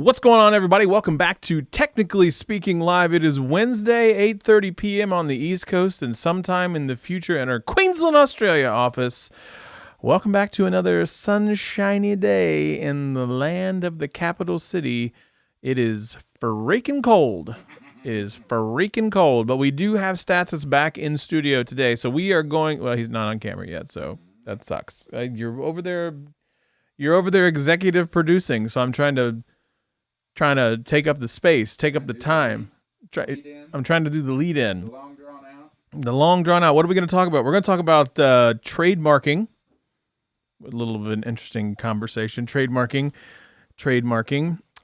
What's going on, everybody? Welcome back to Technically Speaking Live. It is Wednesday, 8:30 p.m. on the East Coast, and sometime in the future in our Queensland, Australia office. Welcome back to another sunshiny day in the land of the capital city. It is freaking cold. It is freaking cold, but we do have Stats that's back in studio today, so we are going... Well, he's not on camera yet, so that sucks. You're over there executive producing, so I'm trying to take up the space, take up the time. I'm trying to do the lead in. The long drawn out. What are we going to talk about? We're going to talk about trademarking. A little of an interesting conversation. Trademarking.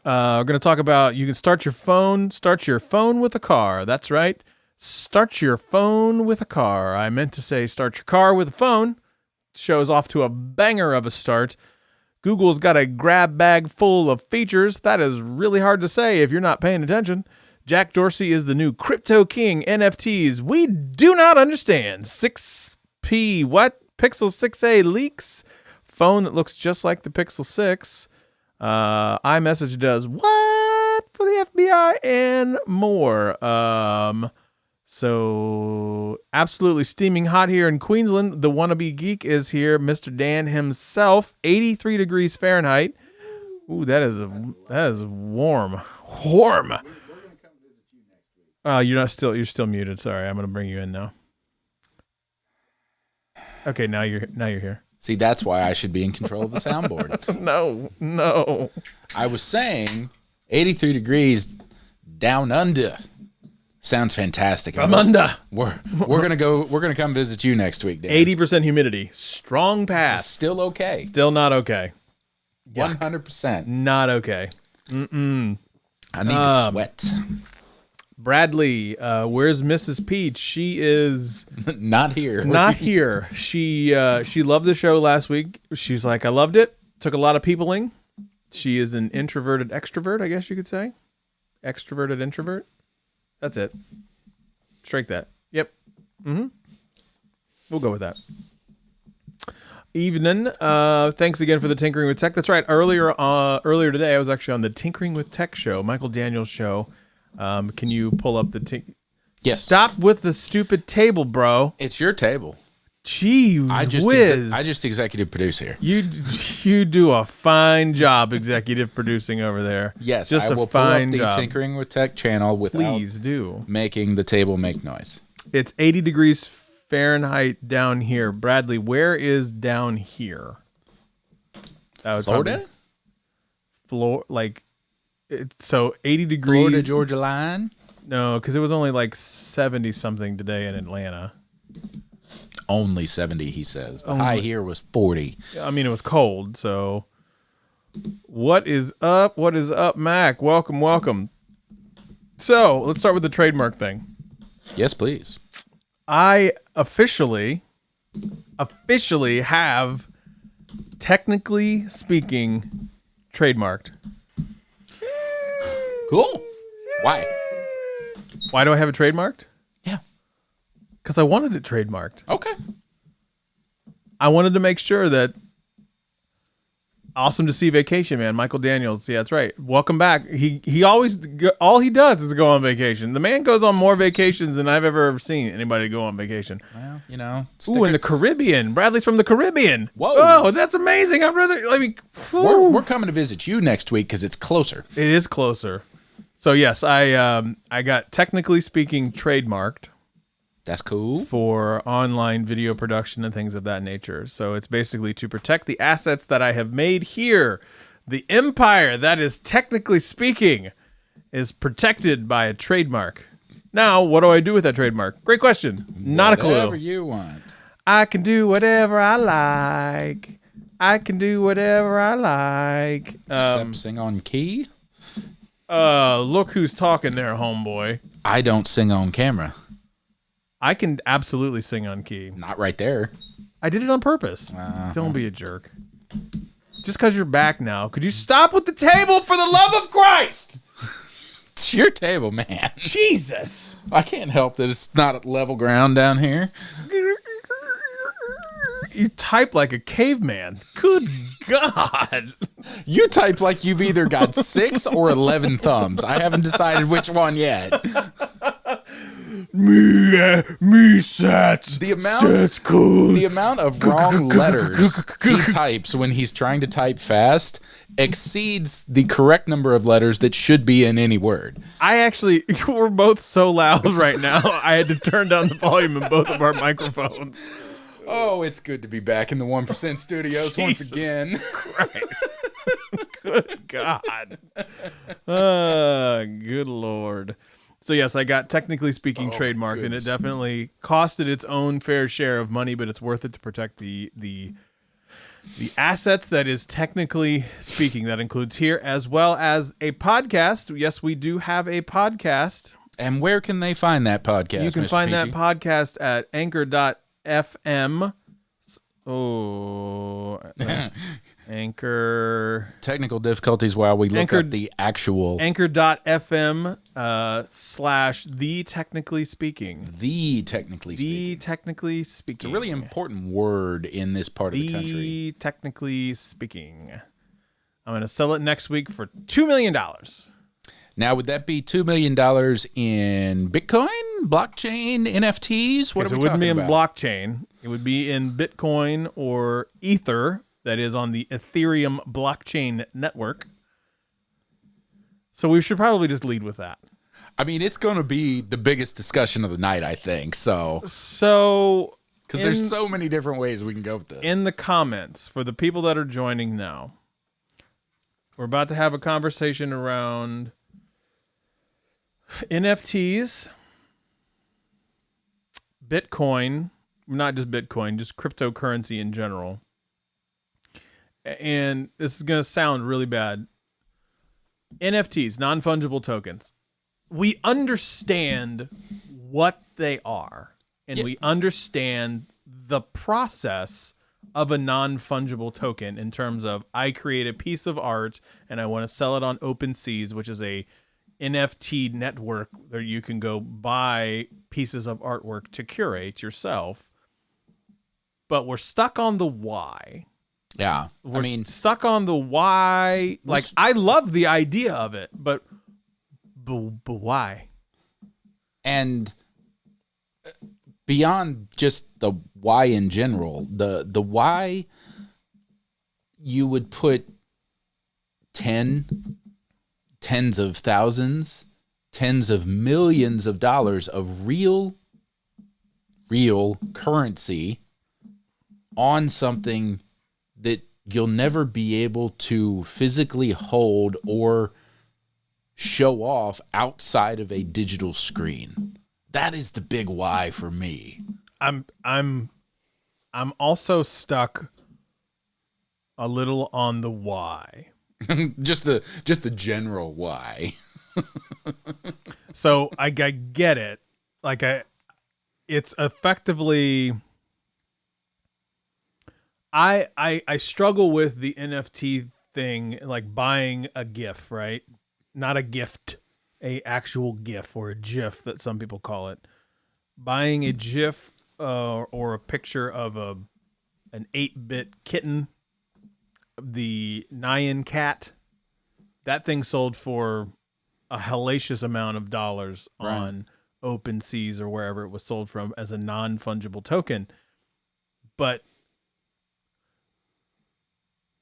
We're going to talk about you can start your phone with a car. That's right. Start your phone with a car. I meant to say start your car with a phone. Show's off to a banger of a start. Google's got a grab bag full of features. That is really hard to say if you're not paying attention. Jack Dorsey is the new crypto king. NFTs. We do not understand. 6P, what? Pixel 6a leaks. Phone that looks just like the Pixel 6. iMessage does what for the FBI and more. So absolutely steaming hot here in Queensland. The wannabe geek is here, Mr. Dan himself. 83 degrees Fahrenheit. Ooh, that is warm. Warm. You're still muted. Sorry, I'm gonna bring you in now. Okay, now you're here. See, that's why I should be in control of the soundboard. No. I was saying 83 degrees down under. Sounds fantastic. I'm under. We're gonna come visit you next week, Dan. 80% humidity. Strong pass. It's still okay. Still not okay. 100%. Not okay. I need to sweat. Bradley, where's Mrs. Peach? She is not here. Not here. She loved the show last week. She's like, I loved it. Took a lot of peopling. She is an introverted extrovert, I guess you could say. Extroverted introvert. That's it. Strike that. Yep. We'll go with that. Evening. Thanks again for the Tinkering with Tech. That's right. Earlier today, I was actually on the Tinkering with Tech show, Michael Daniels' show. Can you pull up the Yes. Stop with the stupid table, bro. It's your table. Gee whiz. I just executive produce here. You do a fine job executive producing over there. Yes, just I will a fine pull up the job. Tinkering with Tech channel without Please do. making the table make noise. It's 80 degrees Fahrenheit down here. Bradley, where is down here? Florida? So 80 degrees. Florida, Georgia line? No, because it was only like 70 something today in Atlanta. Only 70, he says. The high here was 40. I mean, it was cold, so... What is up? What is up, Mac? Welcome. So, let's start with the trademark thing. Yes, please. I officially have, technically speaking, trademarked. Cool. Why? Why do I have it trademarked? Yeah. Because I wanted it trademarked. Okay. I wanted to make sure that... Awesome to see vacation, man. Michael Daniels. Yeah, that's right. Welcome back. He always... All he does is go on vacation. The man goes on more vacations than I've ever seen anybody go on vacation. Well, you know... Ooh, in the Caribbean. Bradley's from the Caribbean. Whoa. Oh, that's amazing. We're coming to visit you next week because it's closer. It is closer. So, yes, I got, technically speaking, trademarked. That's cool. For online video production and things of that nature. So it's basically to protect the assets that I have made here. The empire that is, technically speaking, is protected by a trademark. Now, what do I do with that trademark? Great question. Not a clue. Whatever you want. I can do whatever I like. Except sing on key? Look who's talking there, homeboy. I don't sing on camera. I can absolutely sing on key. Not right there. I did it on purpose. Don't be a jerk. Just because you're back now, could you stop with the table for the love of Christ? It's your table, man. Jesus. I can't help that it's not level ground down here. You type like a caveman. Good God. You type like you've either got 6 or 11 thumbs. I haven't decided which one yet. Me sets. The amount of wrong letters he types when he's trying to type fast exceeds the correct number of letters that should be in any word. We're both so loud right now. I had to turn down the volume in both of our microphones. Oh, it's good to be back in the 1% studios once again. Christ. Good God. Good Lord. So yes, I got technically speaking trademarked, and it definitely costed its own fair share of money, but it's worth it to protect the assets that is technically speaking. That includes here, as well as a podcast. Yes, we do have a podcast. And where can they find that podcast? You can Mr. find Peachy? that podcast at anchor.fm. Oh, Anchor. Technical difficulties while we look up the actual Anchor.fm / the technically speaking. The technically speaking. The technically speaking. It's a really important word in this part of the country. The technically speaking. I'm going to sell it next week for $2 million. Now, would that be $2 million in Bitcoin, blockchain, NFTs? What are we talking about? It wouldn't be in blockchain. It would be in Bitcoin or Ether, that is on the Ethereum blockchain network. So we should probably just lead with that. I mean, it's going to be the biggest discussion of the night, I think. So because there's so many different ways we can go with this. In the comments, for the people that are joining now, we're about to have a conversation around NFTs, Bitcoin, not just Bitcoin, just cryptocurrency in general. And this is going to sound really bad. NFTs, non-fungible tokens. We understand what they are, and we understand the process of a non-fungible token in terms of I create a piece of art and I want to sell it on OpenSeas, which is a NFT network where you can go buy pieces of artwork to curate yourself. But we're stuck on the why. Yeah. We're stuck on the why. Like, I love the idea of it, but why? And beyond just the why in general, the why you would put tens of thousands, tens of millions of dollars of real currency on something that you'll never be able to physically hold or show off outside of a digital screen. That is the big why for me. I'm also stuck a little on the why. just the general why. So I get it. Like it's effectively I struggle with the NFT thing, like buying a GIF, right? Not a gift, a actual GIF or a GIF that some people call it. Buying a GIF or a picture of an 8-bit kitten, the Nyan cat, that thing sold for a hellacious amount of dollars on OpenSeas or wherever it was sold from as a non-fungible token. But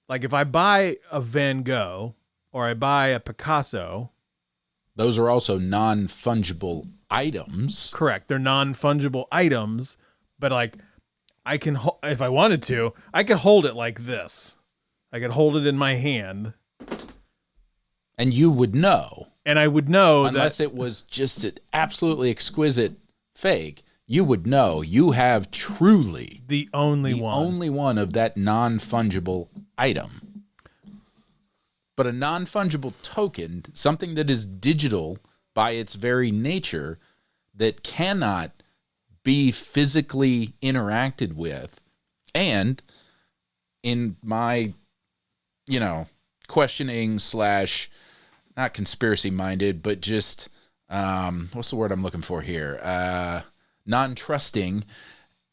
like if I buy a Van Gogh or I buy a Picasso, those are also non-fungible items. Correct. They're non-fungible items, but like I can, if I wanted to, I could hold it like this. I could hold it in my hand. And you would know. And I would know unless it was just an absolutely exquisite fake, you would know you have truly the only one of that non-fungible item. But a non-fungible token, something that is digital by its very nature, that cannot be physically interacted with, and in my, questioning / not conspiracy minded, but just what's the word I'm looking for here? Non-trusting.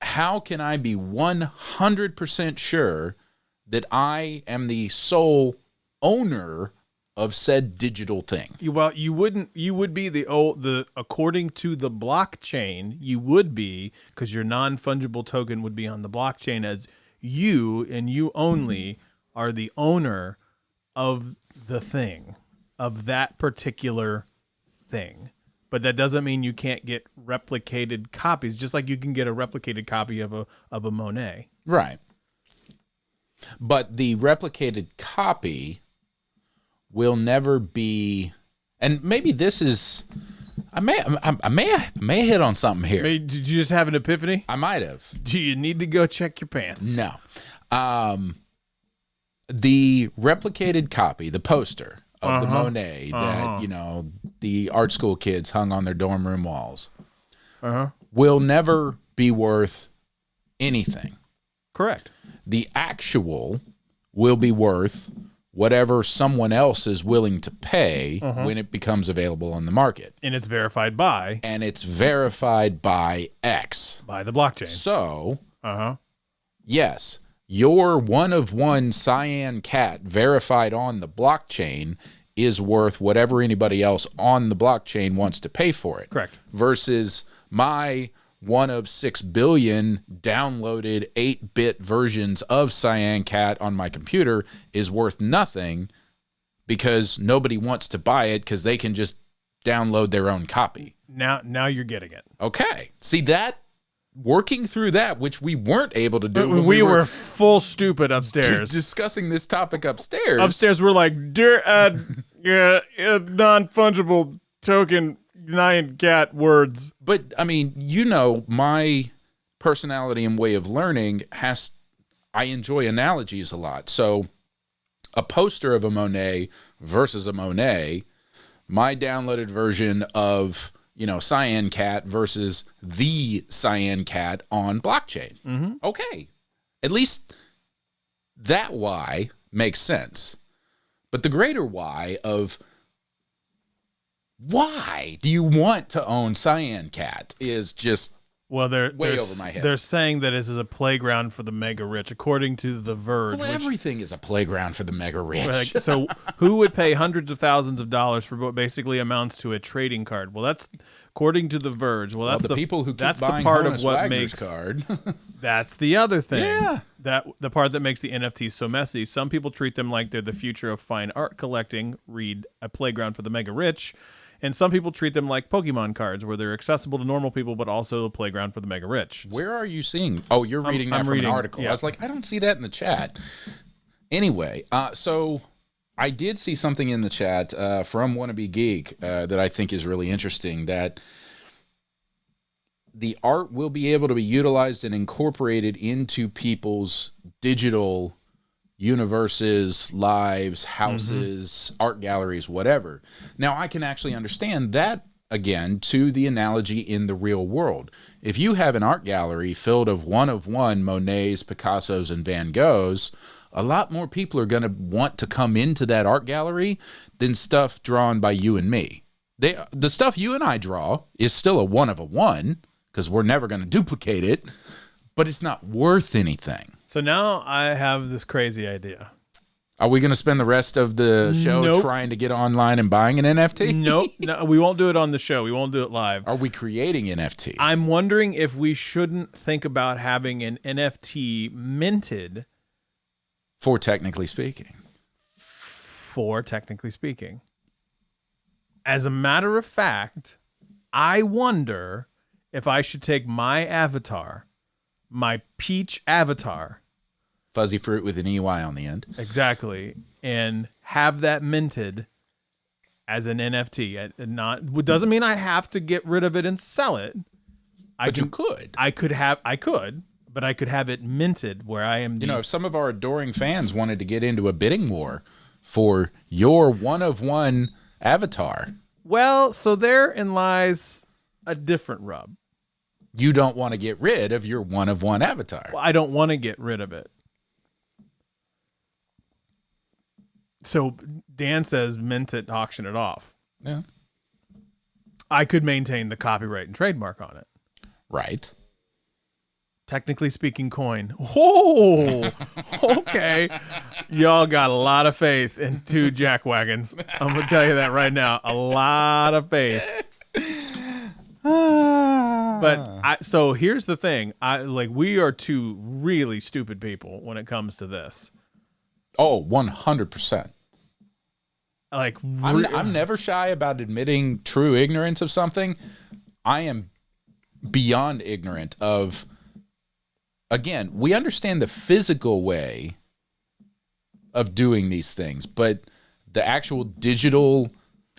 How can I be 100% sure that I am the sole owner of said digital thing. Well, you would be according to the blockchain, you would be, because your non-fungible token would be on the blockchain as you and you only are the owner of the thing, of that particular thing. But that doesn't mean you can't get replicated copies, just like you can get a replicated copy of a Monet. Right. But the replicated copy will never be, and maybe this is, I may hit on something here. Did you just have an epiphany? I might have. Do you need to go check your pants? No. The replicated copy, the poster of the Monet that, you know, the art school kids hung on their dorm room walls will never be worth anything. Correct. The actual will be worth whatever someone else is willing to pay when it becomes available on the market. And it's verified by? And it's verified by X. By the blockchain. So, yes, your one-of-one cyan cat verified on the blockchain is worth whatever anybody else on the blockchain wants to pay for it. Correct. Versus my one of 6 billion downloaded 8-bit versions of Cyan Cat on my computer is worth nothing because nobody wants to buy it because they can just download their own copy. Now you're getting it. Okay. See that? Working through that, which we weren't able to do when we were full stupid upstairs. Discussing this topic upstairs. Upstairs, we're like, dear non-fungible token Cyan Cat words. But, I mean, you know, my personality and way of learning I enjoy analogies a lot. So a poster of a Monet versus a Monet, my downloaded version of, you know, Cyan Cat versus the Cyan Cat on blockchain. Okay. At least that why makes sense. But the greater why of why do you want to own Cyan Cat is just way over my head. They're saying that this is a playground for the mega rich, according to The Verge. Well, everything is a playground for the mega rich. So who would pay hundreds of thousands of dollars for what basically amounts to a trading card? Well, that's according to The Verge. Well, that's the people who keep that's buying the part Honus of what Wagner's makes card. That's the other thing. Yeah. That the part that makes the NFTs so messy. Some people treat them like they're the future of fine art collecting. Read a playground for the mega rich. And some people treat them like Pokemon cards, where they're accessible to normal people, but also a playground for the mega rich. Where are you seeing? Oh, you're reading that from an article. Yeah. I was like, I don't see that in the chat. Anyway, so I did see something in the chat from Wannabe Geek that I think is really interesting, that the art will be able to be utilized and incorporated into people's digital universes, lives, houses, art galleries, whatever. Now, I can actually understand that, again, to the analogy in the real world. If you have an art gallery filled of one-of-one Monets, Picassos, and Van Goghs, a lot more people are going to want to come into that art gallery than stuff drawn by you and me. The stuff you and I draw is still a one-of-a-one, because we're never going to duplicate it, but it's not worth anything. So now I have this crazy idea. Are we going to spend the rest of the show trying to get online and buying an NFT? Nope. No, we won't do it on the show. We won't do it live. Are we creating NFTs? I'm wondering if we shouldn't think about having an NFT minted. For technically speaking. As a matter of fact, I wonder if I should take my avatar, my peach avatar. Fuzzy fruit with an EY on the end. Exactly. And have that minted as an NFT. Doesn't mean I have to get rid of it and sell it. You could. I could, but I could have it minted where I am. If some of our adoring fans wanted to get into a bidding war for your one-of-one avatar. Well, so therein lies a different rub. You don't want to get rid of your one-of-one avatar. Well, I don't want to get rid of it. So Dan says mint it, auction it off. Yeah. I could maintain the copyright and trademark on it. Right. Technically speaking, coin. Oh, okay. Y'all got a lot of faith in two jack wagons. I'm gonna tell you that right now. A lot of faith. So here's the thing. We are two really stupid people when it comes to this. Oh, 100%. I'm never shy about admitting true ignorance of something. I am beyond ignorant of, again, we understand the physical way of doing these things, but the actual digital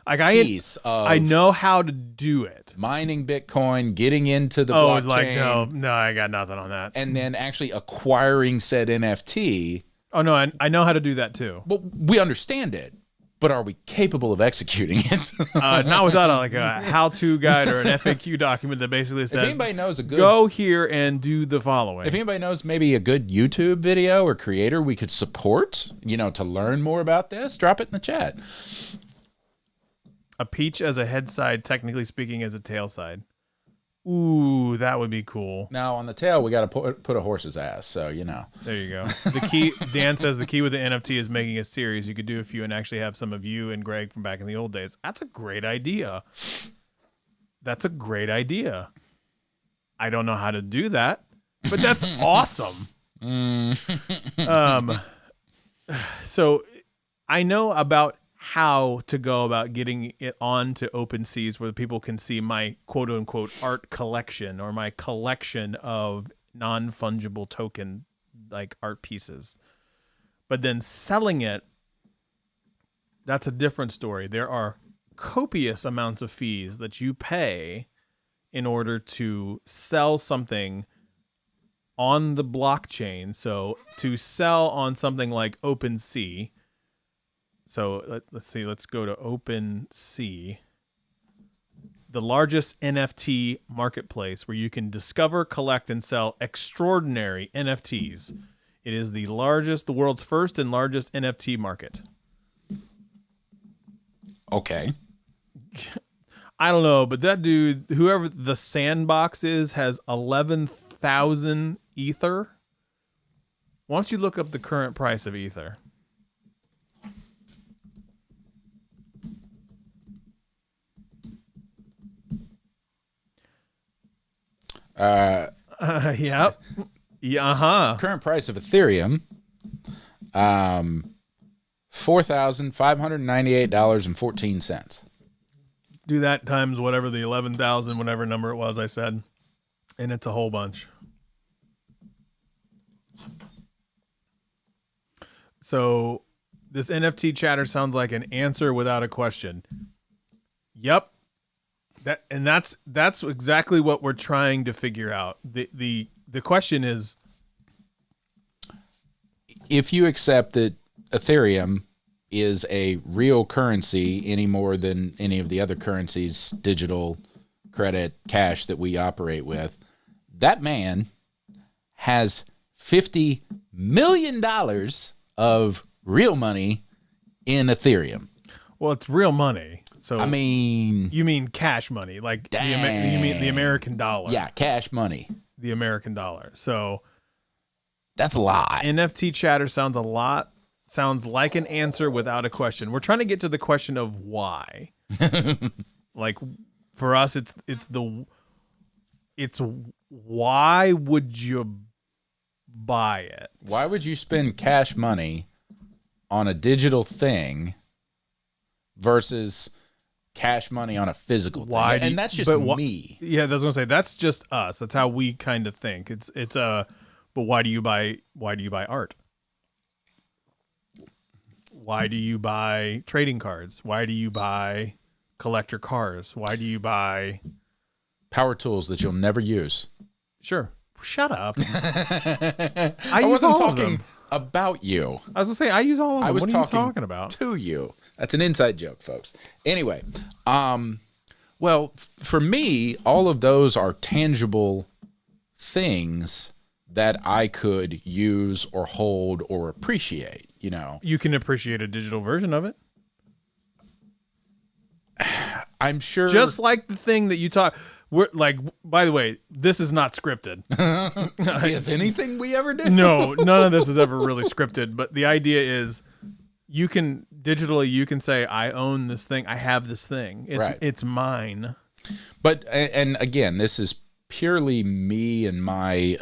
piece of I know how to do it. Mining Bitcoin, getting into the blockchain. No, I got nothing on that. And then actually acquiring said NFT. Oh no, I know how to do that too. Well, we understand it. But are we capable of executing it? Not without a how-to guide or an FAQ document that basically says, if anybody knows go here and do the following. If anybody knows maybe a good YouTube video or creator we could support, to learn more about this, drop it in the chat. A peach as a head side, technically speaking, as a tail side. Ooh, that would be cool. Now on the tail, we got to put a horse's ass. So There you go. The key. Dan says the key with the NFT is making a series. You could do a few and actually have some of you and Greg from back in the old days. That's a great idea. I don't know how to do that, but that's awesome. So I know about how to go about getting it onto OpenSeas where people can see my quote unquote art collection or my collection of non-fungible token like art pieces. But then selling it, that's a different story. There are copious amounts of fees that you pay in order to sell something on the blockchain. So to sell on something like OpenSea. So let's see. Let's go to OpenSea, the largest NFT marketplace where you can discover, collect, and sell extraordinary NFTs. It is the world's first and largest NFT market. Okay. I don't know, but that dude, whoever the Sandbox is, has 11,000 Ether. Why don't you look up the current price of Ether? Yep. Yeah. Uh-huh. Current price of Ethereum, $4,598.14. Do that times whatever the 11,000, whatever number it was I said, and it's a whole bunch. So this NFT chatter sounds like an answer without a question. Yep. That's exactly what we're trying to figure out. The question is, if you accept that Ethereum is a real currency any more than any of the other currencies, digital, credit, cash that we operate with, that man has $50 million of real money in Ethereum. Well, it's real money. So I mean, you mean cash money, like you mean the American dollar? Yeah, cash money. The American dollar. So that's a lot. NFT chatter sounds like an answer without a question. We're trying to get to the question of why. Like for us, it's why would you buy it? Why would you spend cash money on a digital thing versus cash money on a physical thing? And that's just me. Yeah, that's what I'm saying. That's just us. That's how we kind of think. But why do you buy art? Why do you buy trading cards? Why do you buy collector cars? Why do you buy power tools that you'll never use? Sure. Shut up. I wasn't talking about you. I was going to say, I use all of them. What are you talking about? To you. That's an inside joke, folks. Anyway, well, for me, all of those are tangible things that I could use or hold or appreciate, You can appreciate a digital version of it. I'm sure. Just like the thing that you talk we're like, by the way, this is not scripted. Is anything we ever do? No, none of this is ever really scripted. But the idea is, you can say, I own this thing. I have this thing. It's mine. But, and again, this is purely me and my,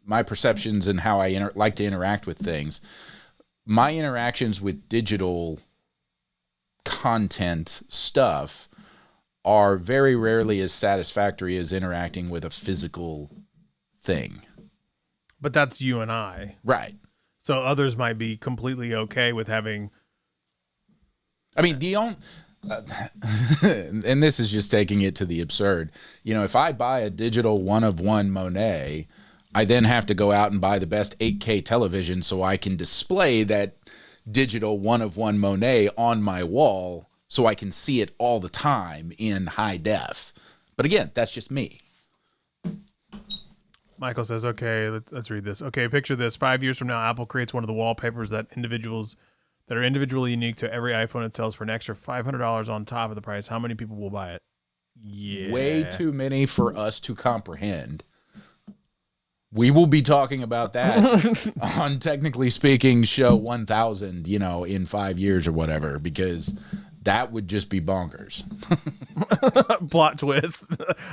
my perceptions and how I like to interact with things. My interactions with digital content stuff are very rarely as satisfactory as interacting with a physical thing. But that's you and I. Right. So others might be completely okay with having. I mean, and this is just taking it to the absurd. If I buy a digital 1-of-1 Monet, I then have to go out and buy the best 8K television so I can display that digital 1-of-1 Monet on my wall so I can see it all the time in high def. But again, that's just me. Michael says, okay, let's read this. Okay, picture this. 5 years from now, Apple creates one of the wallpapers that are individually unique to every iPhone it sells for an extra $500 on top of the price. How many people will buy it? Yeah. Way too many for us to comprehend. We will be talking about that on Technically Speaking show 1000, in 5 years or whatever, because that would just be bonkers. Plot twist.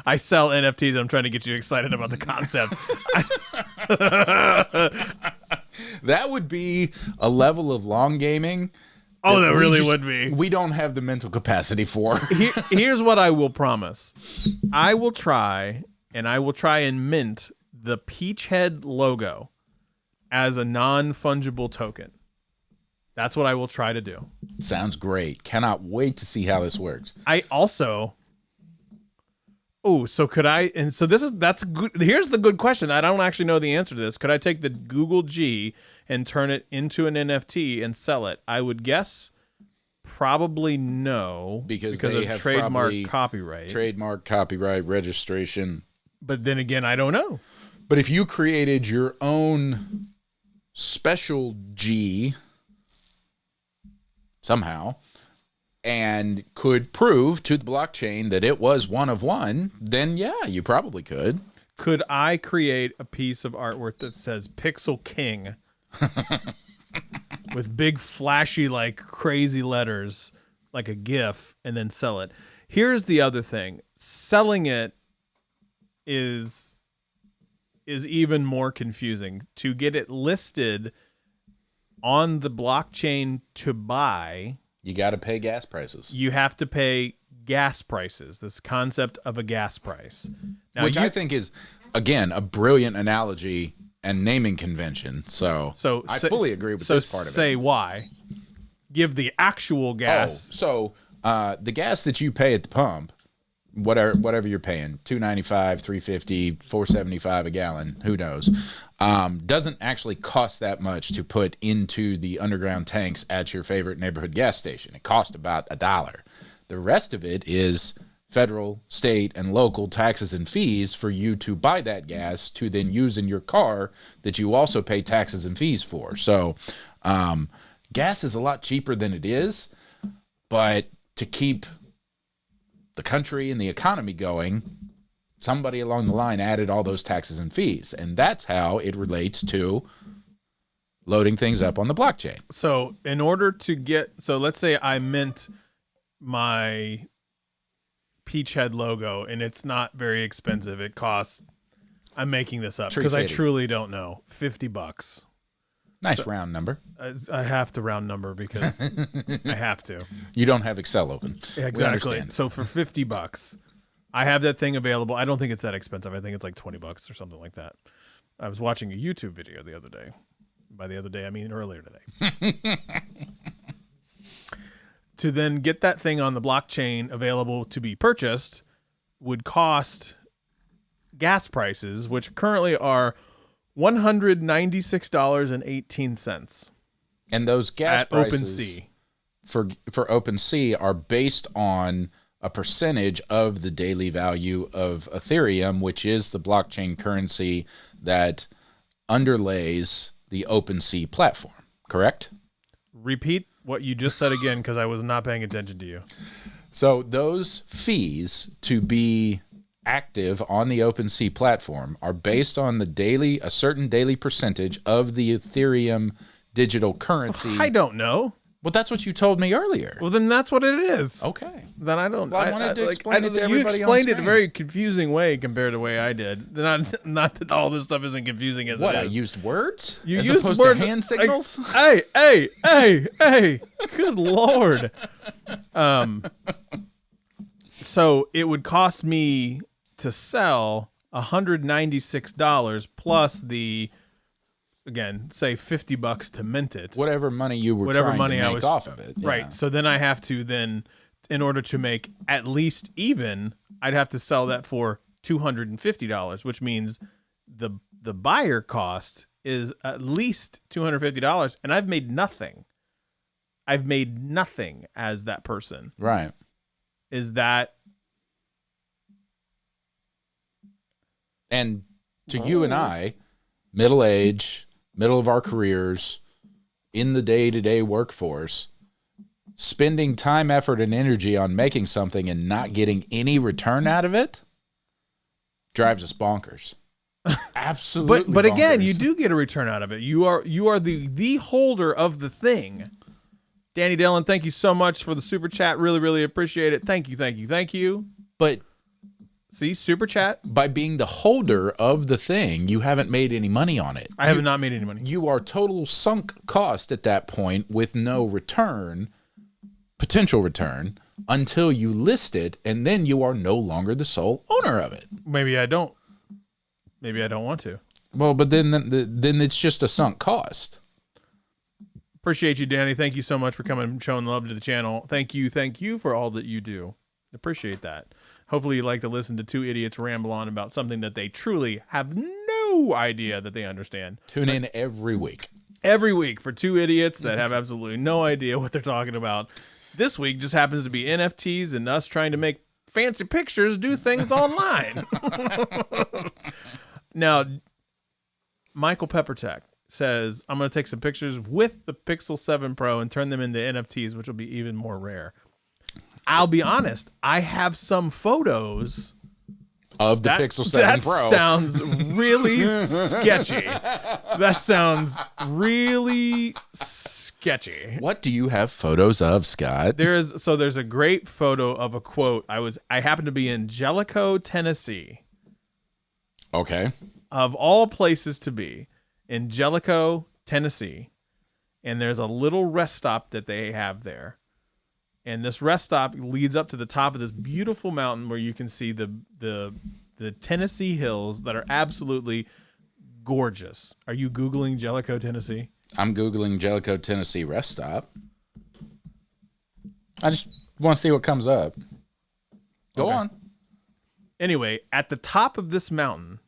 I sell NFTs. I'm trying to get you excited about the concept. That would be a level of long gaming. Oh, that really would be. We don't have the mental capacity for. Here's what I will promise. I will try and mint the Peach Head logo as a non-fungible token. That's what I will try to do. Sounds great. Cannot wait to see how this works. I also... Oh, so could I... And so that's good. Here's the good question. I don't actually know the answer to this. Could I take the Google G and turn it into an NFT and sell it? I would guess probably no. Because they of have trademark copyright. Trademark copyright registration. But then again, I don't know. But if you created your own special G somehow and could prove to the blockchain that it was 1-of-1, then yeah, you probably could. Could I create a piece of artwork that says Pixel King with big flashy, like crazy letters, like a GIF, and then sell it? Here's the other thing. Selling it is even more confusing. To get it listed on the blockchain to buy, you got to pay gas prices. You have to pay gas prices. This concept of a gas price. Now, which I think is, again, a brilliant analogy and naming convention. So I fully agree with this part of it. Say why. Give the actual gas. So the gas that you pay at the pump, whatever you're paying, $2.95, $3.50, $4.75 a gallon, who knows, doesn't actually cost that much to put into the underground tanks at your favorite neighborhood gas station. It costs about $1. The rest of it is federal, state, and local taxes and fees for you to buy that gas to then use in your car that you also pay taxes and fees for. So gas is a lot cheaper than it is, but to keep the country and the economy going, somebody along the line added all those taxes and fees. And that's how it relates to loading things up on the blockchain. So in order to let's say I mint my Peach Head logo and it's not very expensive. It costs, I'm making this up because I truly don't know, $50. Nice round number. I have to round number because I have to. You don't have Excel open. Exactly. So for $50, I have that thing available. I don't think it's that expensive. I think it's like $20 or something like that. I was watching a YouTube video the other day. By the other day, I mean earlier today. To then get that thing on the blockchain available to be purchased would cost gas prices, which currently are $196.18. And those gas at prices OpenSea for OpenSea are based on a percentage of the daily value of Ethereum, which is the blockchain currency that underlays the OpenSea platform, correct? Repeat what you just said again, because I was not paying attention to you. So those fees to be active on the OpenSea platform are based on a certain daily percentage of the Ethereum digital currency. I don't know. Well, that's what you told me earlier. Well, then that's what it is. Okay. Then I don't. Well, I wanted to explain it to everybody. You explained it on a very confusing way compared to the way I did. Not that all this stuff isn't confusing as what it I is. used words You as used opposed words, to hand signals. Hey! Good Lord. So it would cost me to sell $196 plus the, again, say $50 to mint it. Whatever money you were trying to make off of it. Right. Yeah. So then I have to in order to make at least even, I'd have to sell that for $250, which means the buyer cost is at least $250, and I've made nothing. I've made nothing as that person. Right. Is that... And to you and I, middle age, middle of our careers, in the day-to-day workforce, spending time, effort, and energy on making something and not getting any return out of it drives us bonkers. Absolutely. But again, bonkers. you do get a return out of it. You are the holder of the thing. Danny Dillon, thank you so much for the super chat. Really, really appreciate it. Thank you. But see, super chat. By being the holder of the thing, you haven't made any money on it. I have not made any money. You are total sunk cost at that point with no return, potential return, until you list it, and then you are no longer the sole owner of it. Maybe I don't want to. Well, but then it's just a sunk cost. Appreciate you, Danny. Thank you so much for coming and showing love to the channel. Thank you for all that you do. Appreciate that. Hopefully you like to listen to two idiots ramble on about something that they truly have no idea that they understand. Tune in every week. Every week for two idiots that have absolutely no idea what they're talking about. This week just happens to be NFTs and us trying to make fancy pictures do things online. Now, Michael Peppertech says, I'm going to take some pictures with the Pixel 7 Pro and turn them into NFTs, which will be even more rare. I'll be honest, I have some photos of the Pixel 7 Pro. That sounds really sketchy. That sounds really sketchy. What do you have photos of, Scott? There's a great photo of a quote. I happened to be in Jellicoe, Tennessee. Okay. Of all places to be, in Jellicoe, Tennessee. And there's a little rest stop that they have there. And this rest stop leads up to the top of this beautiful mountain where you can see the Tennessee hills that are absolutely gorgeous. Are you Googling Jellicoe, Tennessee? I'm Googling Jellicoe, Tennessee rest stop. I just want to see what comes up. Go on. Anyway, at the top of this mountain,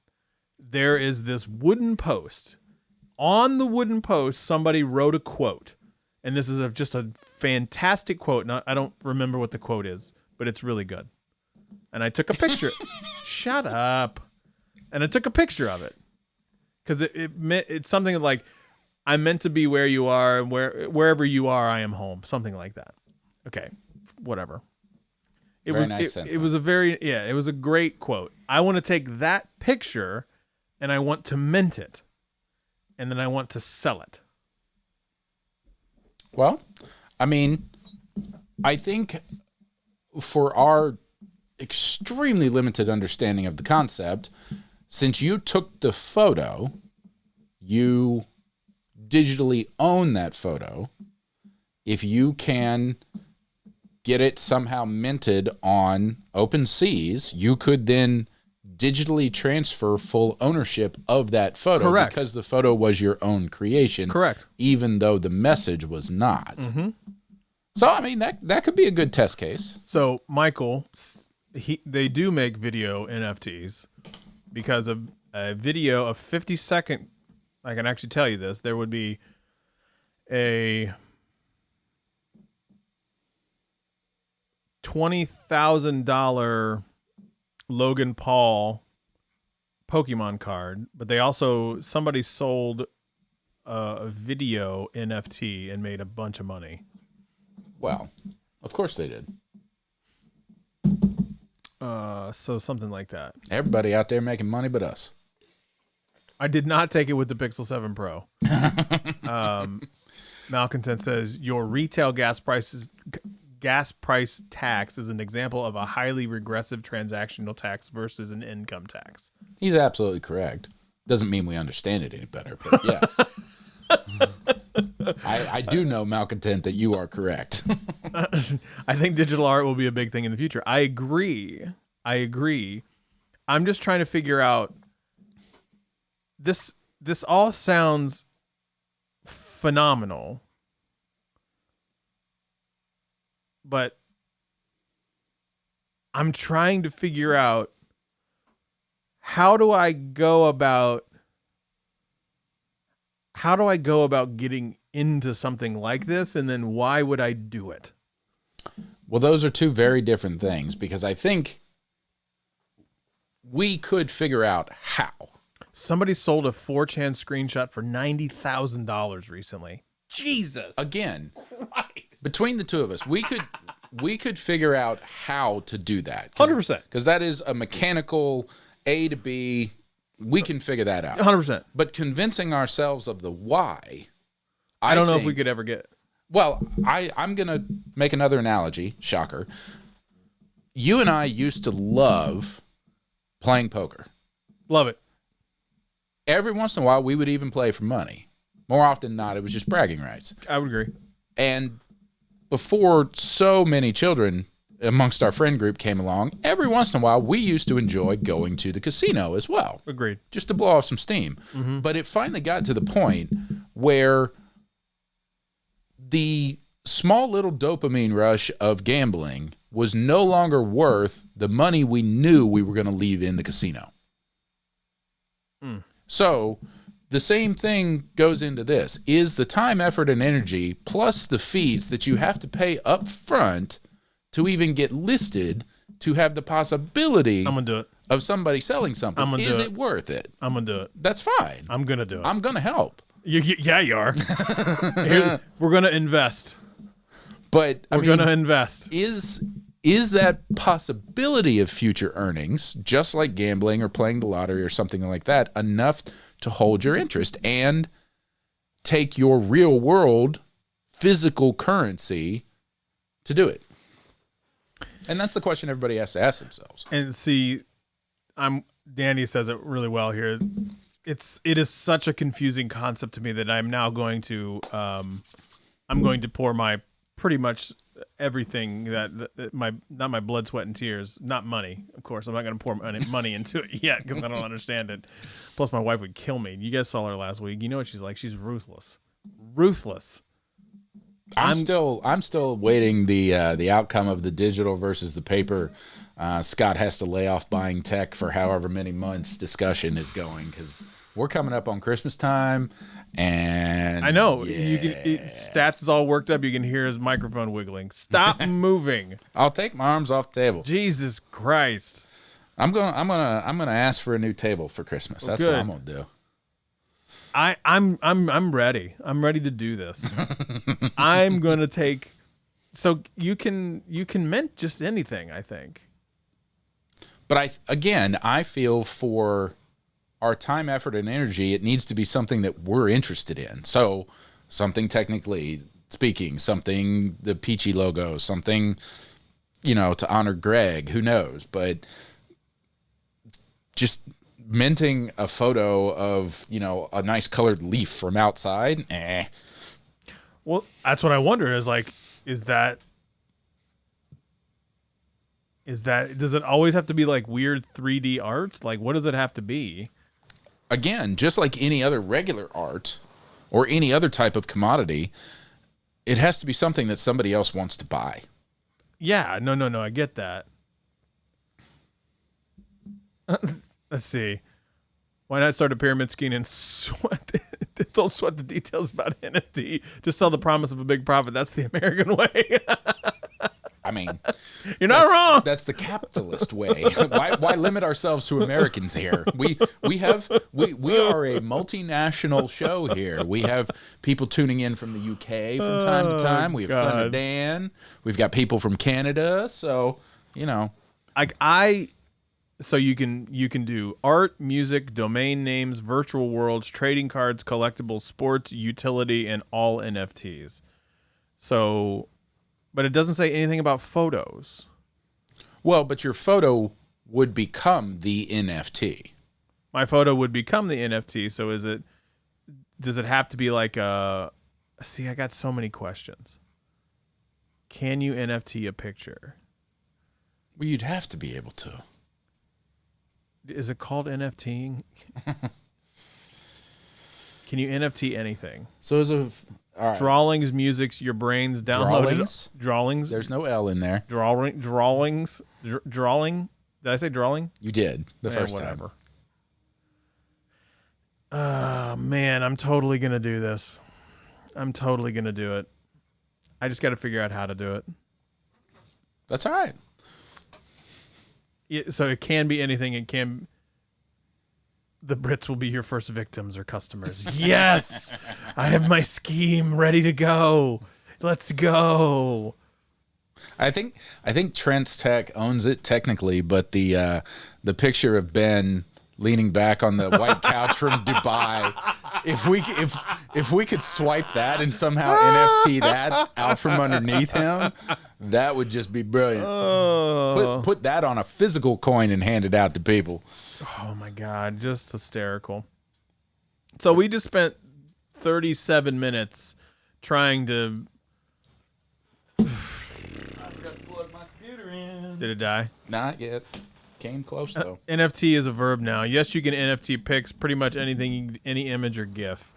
there is this wooden post. On the wooden post, somebody wrote a quote. And this is just a fantastic quote. I don't remember what the quote is, but it's really good. And I took a picture. Shut up. And I took a picture of it. Because it's something like, I'm meant to be where you are, and wherever you are, I am home. Something like that. Okay, whatever. It was a great quote. I want to take that picture and I want to mint it. And then I want to sell it. Well, I mean, I think for our extremely limited understanding of the concept, since you took the photo, you digitally own that photo. If you can get it somehow minted on OpenSeas, you could then digitally transfer full ownership of that photo. Correct. Because the photo was your own creation. Correct. Even though the message was not. Mm-hmm. So, I mean, that could be a good test case. So, Michael, they do make video NFTs because of a video of 50-second. I can actually tell you this. There would be a $20,000 Logan Paul Pokemon card, but somebody sold a video NFT and made a bunch of money. Well, of course they did. So something like that. Everybody out there making money but us. I did not take it with the Pixel 7 Pro. Malcontent says your retail gas price tax is an example of a highly regressive transactional tax versus an income tax. He's absolutely correct. Doesn't mean we understand it any better, but yes. I do know, Malcontent, that you are correct. I think digital art will be a big thing in the future. I agree. I'm just trying to figure out this all sounds phenomenal, but I'm trying to figure out how do I go about getting into something like this, and then why would I do it? Well, those are two very different things, because I think we could figure out how. Somebody sold a 4chan screenshot for $90,000 recently. Jesus. Again, Christ. Between the two of us, we could figure out how to do that. 100%. Because that is a mechanical A to B. We can figure that out. 100%. But convincing ourselves of the why, I don't know if we could ever get. Well, I'm going to make another analogy. Shocker. You and I used to love playing poker. Love it. Every once in a while, we would even play for money. More often than not, it was just bragging rights. I would agree. And before so many children amongst our friend group came along, every once in a while, we used to enjoy going to the casino as well. Agreed. Just to blow off some steam. Mm-hmm. But it finally got to the point where the small little dopamine rush of gambling was no longer worth the money we knew we were going to leave in the casino. So the same thing goes into this. Is the time, effort, and energy, plus the fees that you have to pay up front to even get listed, to have the possibility I'm gonna do it. of somebody selling something, is it worth it? I'm going to do it. That's fine. I'm going to do it. I'm going to help. Yeah, you are. We're going to invest. But we're going to invest. Is that possibility of future earnings, just like gambling or playing the lottery or something like that, enough to hold your interest and take your real world physical currency to do it? And that's the question everybody has to ask themselves. And see, Danny says it really well here. It is such a confusing concept to me that I'm now going to pour my pretty much everything that not my blood, sweat, and tears, not money, of course. I'm not going to pour money into it yet because I don't understand it. Plus, my wife would kill me. You guys saw her last week. You know what she's like? She's ruthless. I'm still waiting the outcome of the digital versus the paper. Scott has to lay off buying tech for however many months discussion is going, because we're coming up on Christmas time, and I know Stats is all worked up. You can hear his microphone wiggling. Stop moving. I'll take my arms off the table. Jesus Christ! I'm gonna ask for a new table for Christmas. That's what I'm gonna do. I'm ready. I'm ready to do this. I'm gonna take. So you can mint just anything, I think. But I feel for our time, effort, and energy, it needs to be something that we're interested in. So something technically speaking, something, the Peachy logo, something, to honor Greg, who knows, but just minting a photo of, a nice colored leaf from outside. Well, that's what I wonder is does it always have to be like weird 3D art? Like, what does it have to be? Again, just like any other regular art or any other type of commodity, it has to be something that somebody else wants to buy. Yeah, no, I get that. Let's see. Why not start a pyramid scheme and don't sweat the details about NFT? Just sell the promise of a big profit. That's the American way. I mean, you're not wrong. That's the capitalist way. Why limit ourselves to Americans here? We are a multinational show here. We have people tuning in from the UK from time to time. We have Thunder Dan. We've got people from Canada. So, So you can do art, music, domain names, virtual worlds, trading cards, collectibles, sports, utility, and all NFTs. So, but it doesn't say anything about photos. Well, but your photo would become the NFT. My photo would become the NFT. So does it have to be like see, I got so many questions. Can you NFT a picture? Well, you'd have to be able to. Is it called NFTing? Can you NFT anything? So all right. Drawings, musics, your brains, downloaded drawings. There's no L in there. Drawings. Drawing. Did I say drawing? You did the first whatever. time. Man, I'm totally gonna do this. I'm totally gonna do it. I just got to figure out how to do it. That's all right. So it can be anything. It can. The Brits will be your first victims or customers. Yes, I have my scheme ready to go. Let's go. I think Trent's Tech owns it technically, but the picture of Ben leaning back on the white couch from Dubai, if we could swipe that and somehow NFT that out from underneath him, that would just be brilliant. Put that on a physical coin and hand it out to people. Oh my God, just hysterical. So we just spent 37 minutes trying to. I forgot to plug my computer in. Did it die? Not yet. Came close though. NFT is a verb now. Yes, you can NFT pics, pretty much anything, any image or GIF.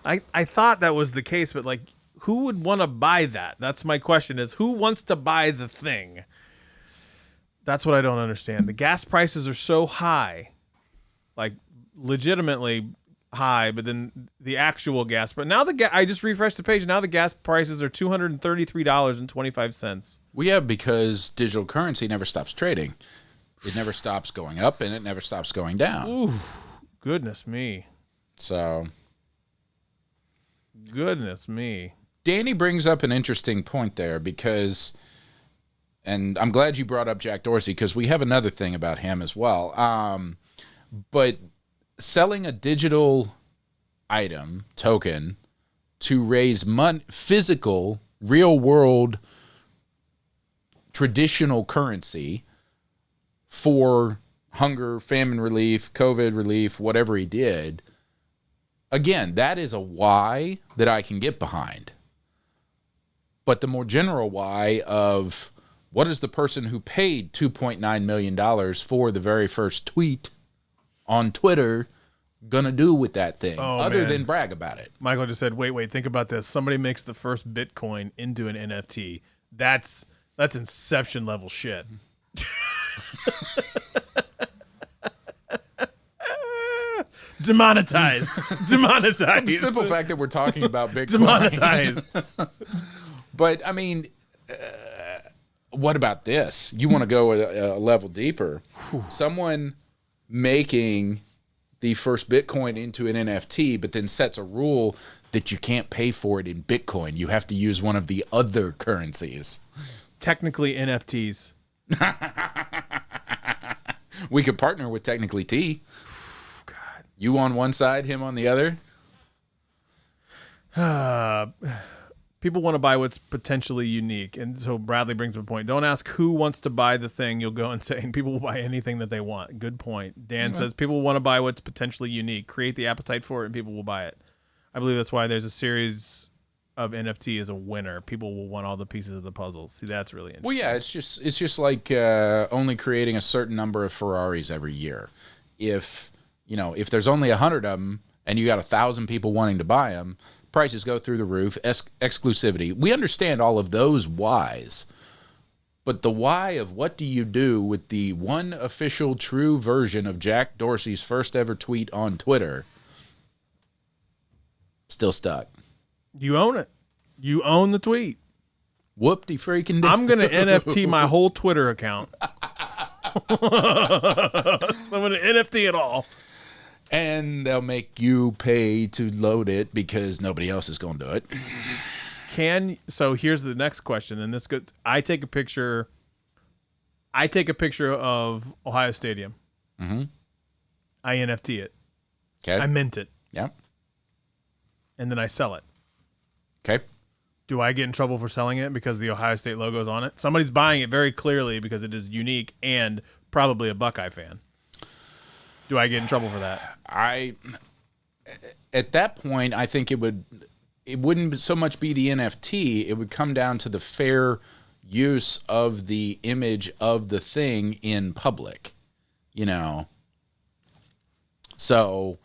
I thought that was the case, but like, who would want to buy that? That's my question: is who wants to buy the thing? That's what I don't understand. The gas prices are so high, like legitimately high, but then the actual gas. But now I just refreshed the page. Now the gas prices are $233.25. Well, yeah, because digital currency never stops trading. It never stops going up, and it never stops going down. Ooh, goodness me. So, goodness me. Danny brings up an interesting point there because, and I'm glad you brought up Jack Dorsey because we have another thing about him as well. But selling a digital item, token, to raise money, physical, real world, traditional currency for hunger, famine relief, COVID relief, whatever he did, again, that is a why that I can get behind. But the more general why of what is the person who paid $2.9 million for the very first tweet on Twitter gonna do with that thing other than brag about it? Michael just said, wait, think about this. Somebody makes the first Bitcoin into an NFT. That's Inception level shit. Demonetized. The simple fact that we're talking about Bitcoin. Demonetized. But I mean, what about this? You want to go a level deeper. Someone making the first Bitcoin into an NFT, but then sets a rule that you can't pay for it in Bitcoin. You have to use one of the other currencies. Technically NFTs. We could partner with Technically T. God. You on one side, him on the other. People want to buy what's potentially unique. And so Bradley brings up a point. Don't ask who wants to buy the thing. You'll go and say, and people will buy anything that they want. Good point. Dan says people want to buy what's potentially unique. Create the appetite for it and people will buy it. I believe that's why there's a series of NFT as a winner. People will want all the pieces of the puzzle. See, that's really interesting. Well, yeah, it's just like only creating a certain number of Ferraris every year. If there's only 100 of them and you got 1,000 people wanting to buy them, prices go through the roof. Exclusivity. We understand all of those whys, but the why of what do you do with the one official true version of Jack Dorsey's first ever tweet on Twitter? Still stuck. You own it. You own the tweet. Whoop-de freaking do. I'm going to NFT my whole Twitter account. I'm going to NFT it all. And they'll make you pay to load it because nobody else is going to do it. So here's the next question, and this I take a picture. I take a picture of Ohio Stadium. Mm-hmm. I NFT it. Okay. I mint it. Yeah. And then I sell it. Okay. Do I get in trouble for selling it because the Ohio State logo is on it? Somebody's buying it very clearly because it is unique and probably a Buckeye fan. Do I get in trouble for that? At that point, I think it wouldn't so much be the NFT. It would come down to the fair use of the image of the thing in public, So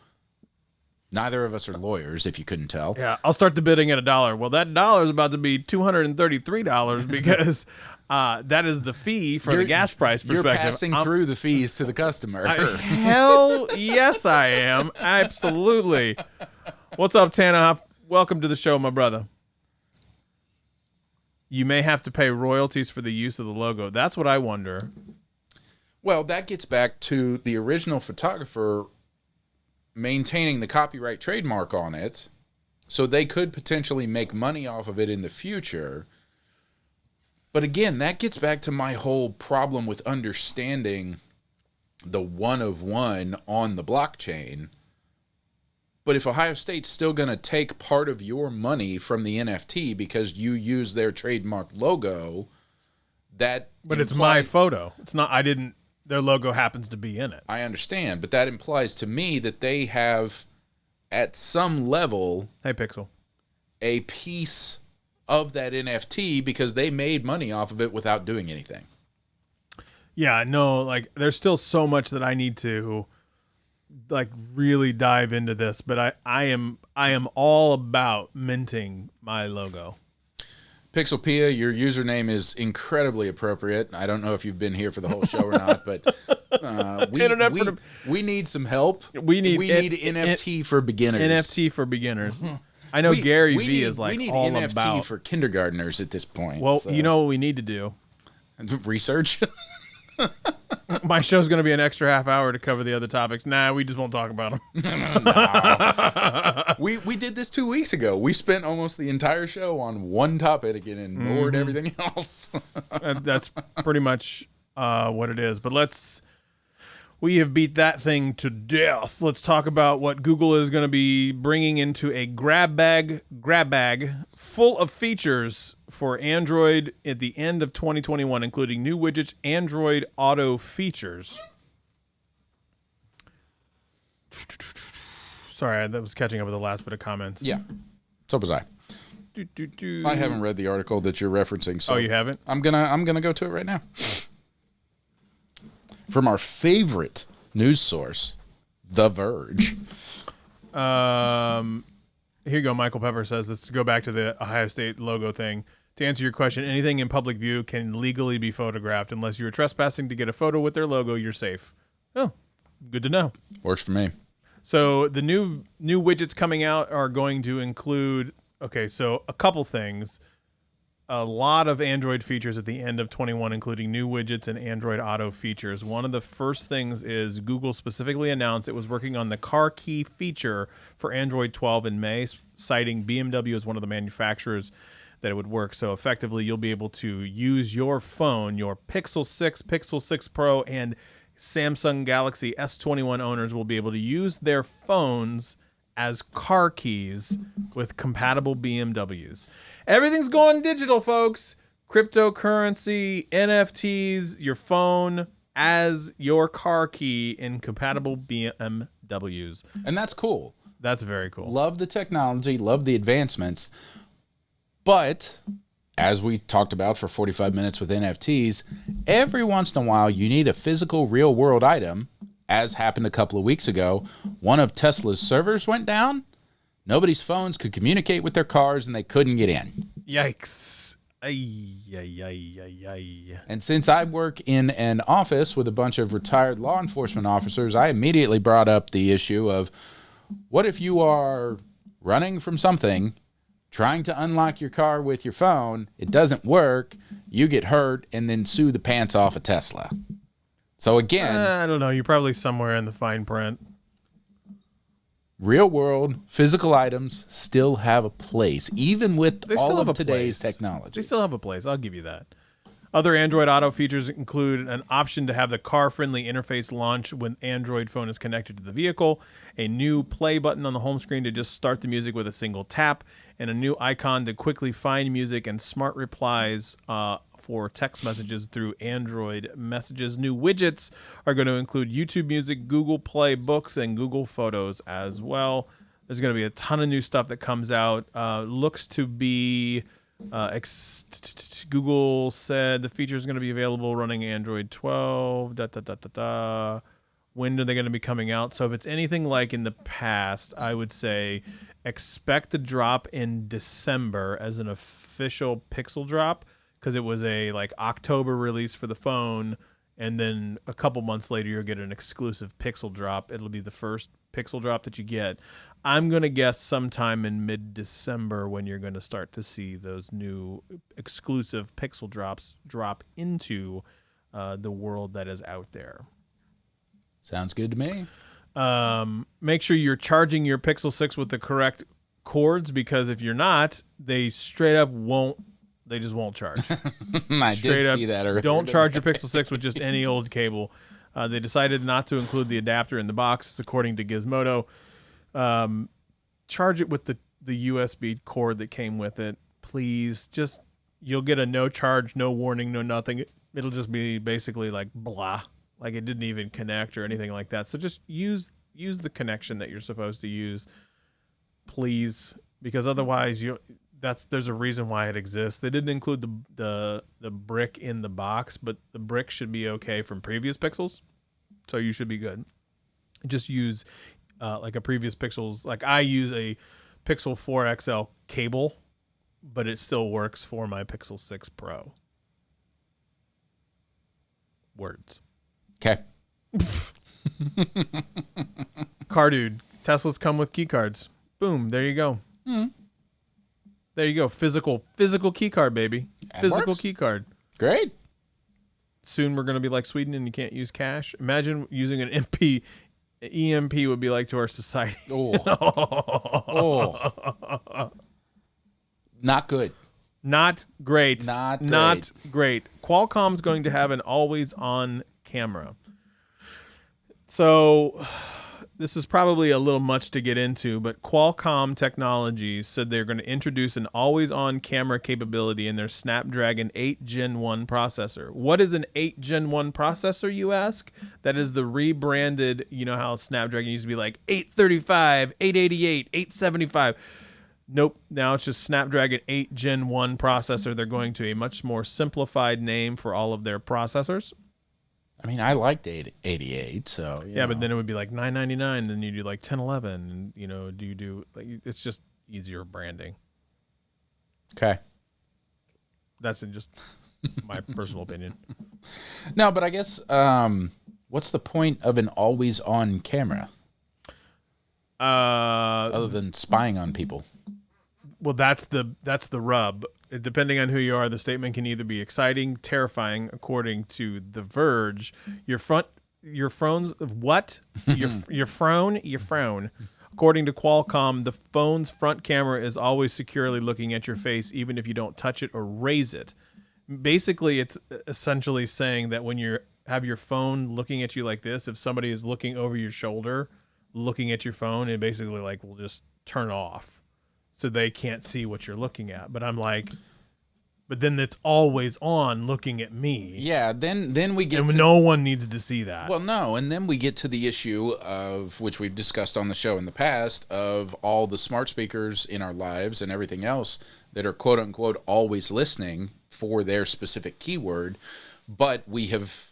neither of us are lawyers, if you couldn't tell. Yeah, I'll start the bidding at $1. Well, that $1 is about to be $233 because that is the fee for the gas price perspective. You're passing through the fees to the customer. Hell yes, I am. Absolutely. What's up, Tana? Welcome to the show, my brother. You may have to pay royalties for the use of the logo. That's what I wonder. Well, that gets back to the original photographer maintaining the copyright trademark on it, so they could potentially make money off of it in the future. But again, that gets back to my whole problem with understanding the one of one on the blockchain. But if Ohio State's still going to take part of your money from the NFT because you use their trademark logo, but it's my photo. It's not. Their logo happens to be in it. I understand, but that implies to me that they have, at some level, hey Pixel, a piece of that NFT because they made money off of it without doing anything. Yeah, no, like there's still so much that I need to really dive into this, but I am all about minting my logo. Pixelpia, your username is incredibly appropriate. I don't know if you've been here for the whole show or not, but we need some help. We need NFT for beginners. NFT for beginners. I know Gary V is we need all NFT about for kindergartners at this point. Well, you know what we need to do? Research. My show's going to be an extra half hour to cover the other topics. Nah, we just won't talk about them. No. We did this 2 weeks ago. We spent almost the entire show on one topic and ignored everything else. That's pretty much what it is. But we have beat that thing to death. Let's talk about what Google is going to be bringing into a grab bag full of features for Android at the end of 2021, including new widgets, Android Auto features. Sorry, that was catching up with the last bit of comments. Yeah, so was I. I haven't read the article that you're referencing. So oh, you haven't? I'm gonna go to it right now. From our favorite news source, The Verge. Here you go. Michael Pepper says this to go back to the Ohio State logo thing. To answer your question, anything in public view can legally be photographed. Unless you're trespassing to get a photo with their logo, you're safe. Oh, good to know. Works for me. So the new widgets coming out are going to include, so a couple things. A lot of Android features at the end of 21, including new widgets and Android Auto features. One of the first things is Google specifically announced it was working on the car key feature for Android 12 in May, citing BMW as one of the manufacturers that it would work. So effectively, you'll be able to use your phone, your Pixel 6, Pixel 6 Pro, and Samsung Galaxy S21 owners will be able to use their phones as car keys with compatible BMWs. Everything's going digital, folks. Cryptocurrency, NFTs, your phone as your car key in compatible BMWs. And that's cool. That's very cool. Love the technology, love the advancements. But as we talked about for 45 minutes with NFTs, every once in a while you need a physical real world item. As happened a couple of weeks ago, one of Tesla's servers went down. Nobody's phones could communicate with their cars, and they couldn't get in. Yikes. Ay, ay, ay, ay, ay. And since I work in an office with a bunch of retired law enforcement officers, I immediately brought up the issue of, what if you are running from something, trying to unlock your car with your phone, it doesn't work, you get hurt, and then sue the pants off of Tesla. So again, I don't know. You're probably somewhere in the fine print. Real world physical items still have a place, even with all of today's technology. They still have a place. I'll give you that. Other Android Auto features include an option to have the car-friendly interface launch when Android phone is connected to the vehicle, a new play button on the home screen to just start the music with a single tap, and a new icon to quickly find music and smart replies for text messages through Android messages. New widgets are going to include YouTube Music, Google Play Books, and Google Photos as well. There's going to be a ton of new stuff that comes out. Looks to be... Google said the feature is going to be available running Android 12. When are they going to be coming out? So if it's anything like in the past, I would say expect the drop in December as an official Pixel drop, because it was a like October release for the phone, and then a couple months later you'll get an exclusive Pixel drop. It'll be the first Pixel drop that you get. I'm going to guess sometime in mid-December when you're going to start to see those new exclusive Pixel drops drop into the world that is out there. Sounds good to me. Make sure you're charging your Pixel 6 with the correct cords, because if you're not, they straight up won't. They just won't charge. I did see that earlier. Don't charge your Pixel 6 with just any old cable. They decided not to include the adapter in the box, according to Gizmodo. Charge it with the USB cord that came with it, please. Just, you'll get a no charge, no warning, no nothing. It'll just be basically like blah, like it didn't even connect or anything like that. So just use the connection that you're supposed to use, please, because otherwise there's a reason why it exists. They didn't include the brick in the box, but the brick should be okay from previous Pixels, so you should be good. Just use like a previous Pixels. Like I use a Pixel 4 XL cable, but it still works for my Pixel 6 Pro. Words. Okay. Car dude. Teslas come with key cards. Boom. There you go. There you go. Physical key card, baby. That Physical works. key card. Great. Soon we're going to be like Sweden and you can't use cash. Imagine using an EMP would be like to our society. Oh. Not good. Not great. Not great. Qualcomm's going to have an always-on camera. So this is probably a little much to get into, but Qualcomm Technologies said they're going to introduce an always-on camera capability in their Snapdragon 8 Gen 1 processor. What is an 8 Gen 1 processor, you ask? That is the rebranded, you know how Snapdragon used to be like 835, 888, 875. Nope, now it's just Snapdragon 8 Gen 1 processor. They're going to a much more simplified name for all of their processors. I mean, I liked 88, so yeah, but then it would be like $999, then you do like 1011, and like it's just easier branding. Okay. That's just my personal opinion. No, but I guess what's the point of an always-on camera other than spying on people? Well, that's the rub. Depending on who you are, the statement can either be exciting, terrifying, according to The Verge. Your phone. According to Qualcomm, the phone's front camera is always securely looking at your face, even if you don't touch it or raise it. Basically, it's essentially saying that when you have your phone looking at you like this, if somebody is looking over your shoulder, looking at your phone, it basically like will just turn off. So they can't see what you're looking at. But I'm like, but then it's always on looking at me. Yeah, then we get and no one needs to see that. Well, no, and then we get to the issue of, which we've discussed on the show in the past, of all the smart speakers in our lives and everything else that are quote-unquote always listening for their specific keyword. But we have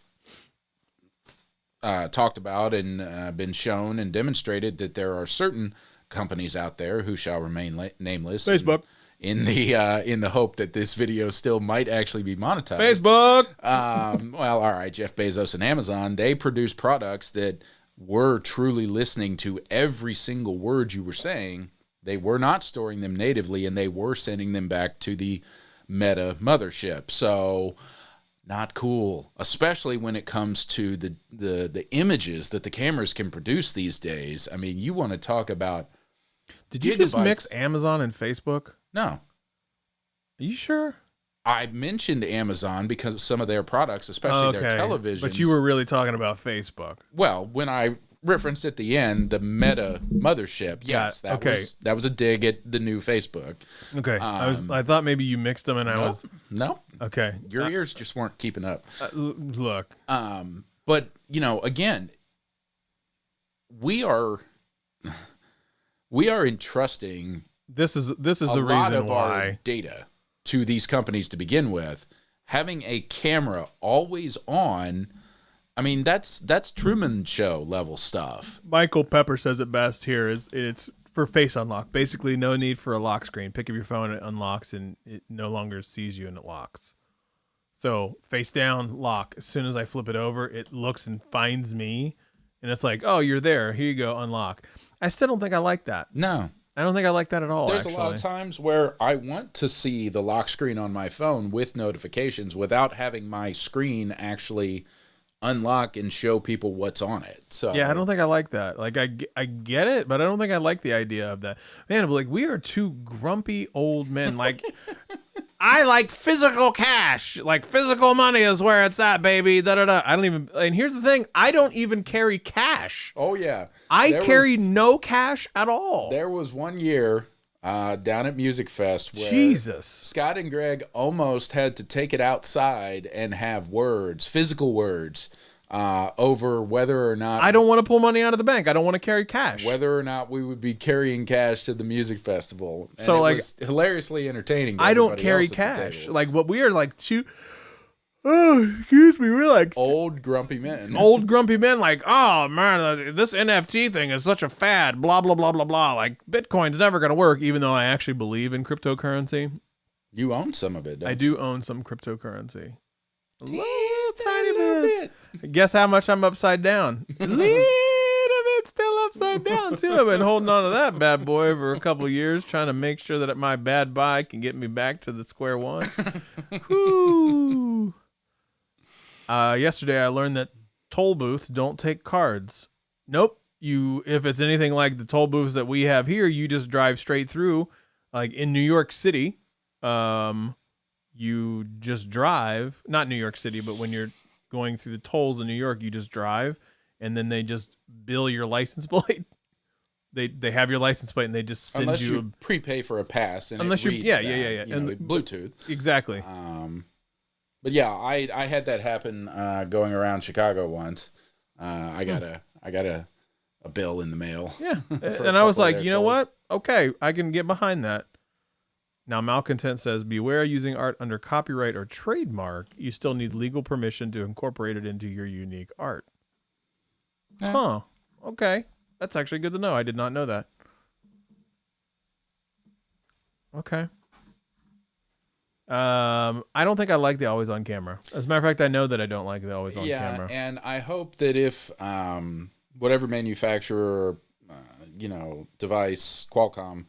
talked about and been shown and demonstrated that there are certain companies out there who shall remain nameless. Facebook. In the hope that this video still might actually be monetized. Facebook. Well, all right, Jeff Bezos and Amazon, they produce products that were truly listening to every single word you were saying. They were not storing them natively, and they were sending them back to the Meta mothership. So not cool, especially when it comes to the images that the cameras can produce these days. I mean, you want to talk about Did you just mix Amazon and Facebook? No. Are you sure? I mentioned Amazon because of some of their products, especially their televisions. But you were really talking about Facebook. Well, when I referenced at the end the Meta mothership, yes, that was a dig at the new Facebook. Okay, I thought maybe you mixed them, and no. Okay, your ears just weren't keeping up. Look, but again, we are entrusting this is the lot reason of why our data to these companies to begin with. Having a camera always on, I mean, that's Truman Show level stuff. Michael Pepper says it best here. It's for face unlock. Basically, no need for a lock screen. Pick up your phone, it unlocks, and it no longer sees you and it locks. So face down, lock. As soon as I flip it over, it looks and finds me, and it's like, oh, you're there. Here you go, unlock. I still don't think I like that. No. I don't think I like that at all. There's a lot of times where I want to see the lock screen on my phone with notifications without having my screen actually unlock and show people what's on it. So yeah, I don't think I like that. Like I get it, but I don't think I like the idea of that. Man, like we are two grumpy old men. Like I like physical cash. Like physical money is where it's at, baby. Da da da. I don't even. And here's the thing: I don't even carry cash. Oh yeah, I carry no cash at all. There was one year down at Music Fest where Jesus, Scott and Greg almost had to take it outside and have words, physical words, over whether or not I don't want to pull money out of the bank. I don't want to carry cash. Whether or not we would be carrying cash to the music festival. And so it like was hilariously entertaining. To I don't carry cash. Like what we are like two. Oh, excuse me. We're like old grumpy men. Old grumpy men. Like, oh man, this NFT thing is such a fad. Blah blah blah blah blah. Like Bitcoin's never gonna work, even though I actually believe in cryptocurrency. You own some of it, don't you? I do own some cryptocurrency. A little tiny bit. Guess how much I'm upside down? A little bit still upside down too. I've been holding on to that bad boy for a couple of years, trying to make sure that my bad buy can get me back to the square one. Whoo. Yesterday I learned that toll booths don't take cards. Nope. If it's anything like the toll booths that we have here, you just drive straight through. Like in New York City, you just drive, not New York City, but when you're going through the tolls in New York, you just drive, and then they just bill your license plate. They have your license plate, and they just send unless you prepay for a pass, and unless it reads and Bluetooth exactly. But yeah, I had that happen going around Chicago once. I got a bill in the mail. Yeah, and I was like, you know what? Okay, I can get behind that. Now, Malcontent says, beware using art under copyright or trademark. You still need legal permission to incorporate it into your unique art. Yeah. Huh. Okay. That's actually good to know. I did not know that. Okay. I don't think I like the always on camera. As a matter of fact, I know that I don't like the always on camera. Yeah, and I hope that if whatever manufacturer, device, Qualcomm,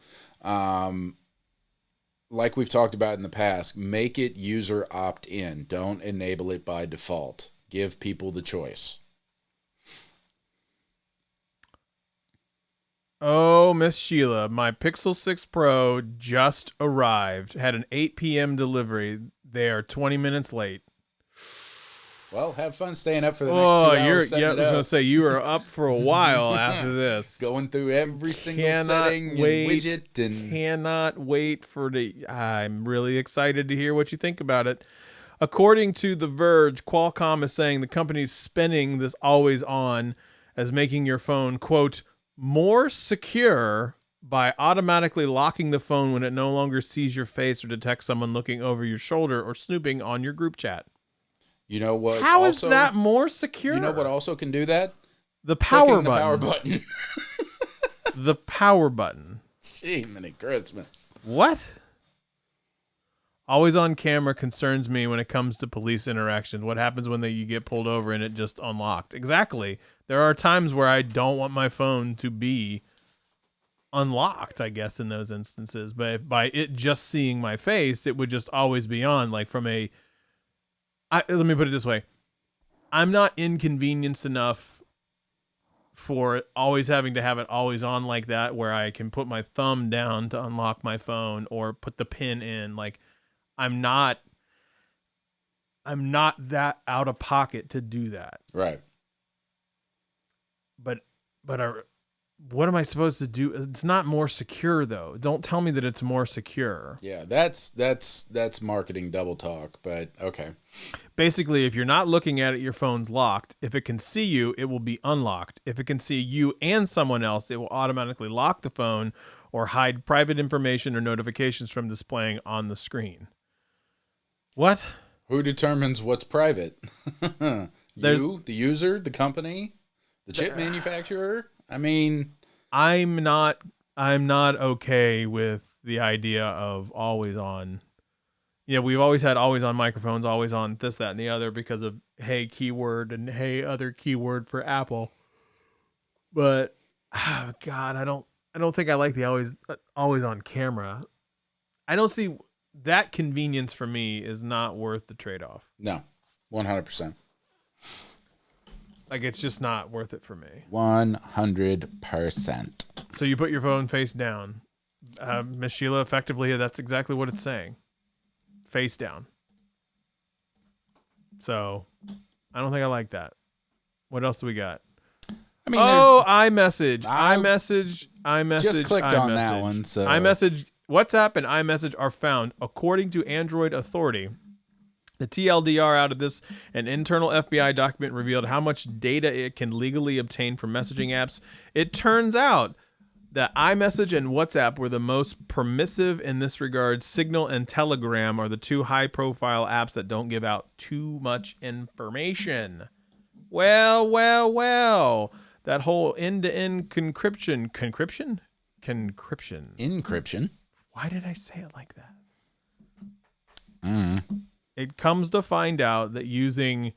like we've talked about in the past, make it user opt-in. Don't enable it by default. Give people the choice. Oh, Miss Sheila, my Pixel 6 Pro just arrived. Had an 8 p.m. delivery. They are 20 minutes late. Well, have fun staying up for the next 2 hours. I was going to say, you are up for a while after this. Going through every single setting and widget. Cannot wait I'm really excited to hear what you think about it. According to The Verge, Qualcomm is saying the company's spinning this always on as making your phone, quote, more secure by automatically locking the phone when it no longer sees your face or detects someone looking over your shoulder or snooping on your group chat. You know what? How is that more secure? You know what also can do that? The power button. The power button. The power button. Gee, many Christmas. What? Always on camera concerns me when it comes to police interaction. What happens when you get pulled over and it just unlocked? Exactly. There are times where I don't want my phone to be unlocked, I guess, in those instances. But by it just seeing my face, it would just always be on. Like let me put it this way. I'm not inconvenienced enough for always having to have it always on like that, where I can put my thumb down to unlock my phone or put the pin in. Like, I'm not, I'm not that out of pocket to do that. Right. But what am I supposed to do? It's not more secure though. Don't tell me that it's more secure. Yeah, that's marketing double talk, but okay. Basically, if you're not looking at it, your phone's locked. If it can see you, it will be unlocked. If it can see you and someone else, it will automatically lock the phone or hide private information or notifications from displaying on the screen. What? Who determines what's private? You, the user, the company, the chip manufacturer? I mean, I'm not okay with the idea of always on. Yeah, we've always had always on microphones, always on this, that, and the other because of hey keyword and hey other keyword for Apple. But God, I don't think I like the always on camera. I don't see that convenience for me is not worth the trade-off. no, 100%. Like, it's just not worth it for me. 100%. So you put your phone face down. Miss Sheila, effectively, that's exactly what it's saying. Face down. So I don't think I like that. What else do we got? I mean, iMessage. iMessage. Just clicked iMessage. on that one. So iMessage, WhatsApp, and iMessage are found, according to Android Authority. The TLDR out of this, an internal FBI document revealed how much data it can legally obtain from messaging apps. It turns out that iMessage and WhatsApp were the most permissive in this regard. Signal and Telegram are the two high-profile apps that don't give out too much information. Well. That whole end-to-end encryption. Why did I say it like that? It comes to find out that using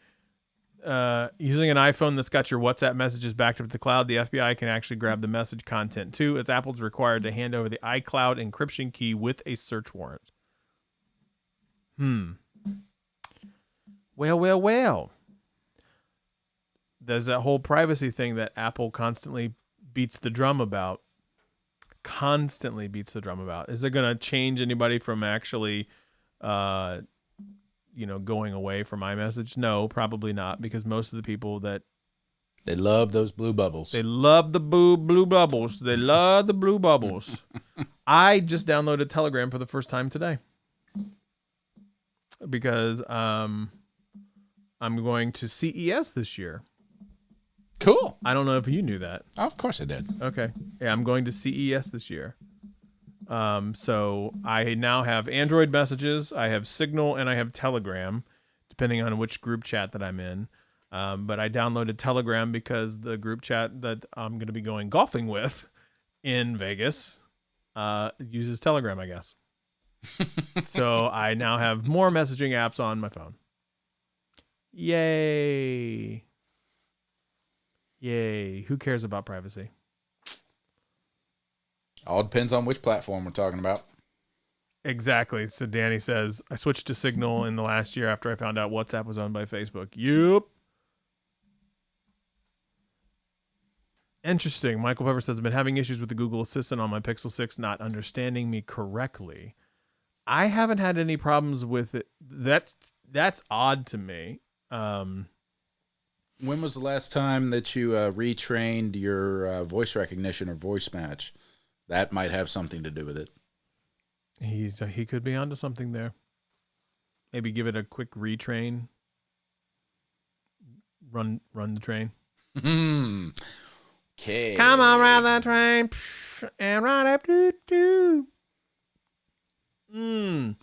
an iPhone that's got your WhatsApp messages backed up to the cloud, the FBI can actually grab the message content too, as Apple's required to hand over the iCloud encryption key with a search warrant. Well. There's that whole privacy thing that Apple constantly beats the drum about. Is it going to change anybody from actually going away from iMessage? No, probably not, because most of the people that they love those blue bubbles. They love the blue bubbles. They love the blue bubbles. I just downloaded Telegram for the first time today because I'm going to CES this year. Cool. I don't know if you knew that. Oh, of course I did. Okay. Yeah, I'm going to CES this year. So I now have Android messages, I have Signal, and I have Telegram, depending on which group chat that I'm in. But I downloaded Telegram because the group chat that I'm going to be going golfing with in Vegas uses Telegram, I guess. So I now have more messaging apps on my phone. Yay. Who cares about privacy? All depends on which platform we're talking about. Exactly. So Danny says, I switched to Signal in the last year after I found out WhatsApp was owned by Facebook. Yep. Interesting. Michael Pepper says, I've been having issues with the Google Assistant on my Pixel 6 not understanding me correctly. I haven't had any problems with it. That's odd to me. When was the last time that you retrained your voice recognition or voice match? That might have something to do with it. He could be onto something there. Maybe give it a quick retrain. Run the train. Okay. Come on, ride that train and ride up. Doo. All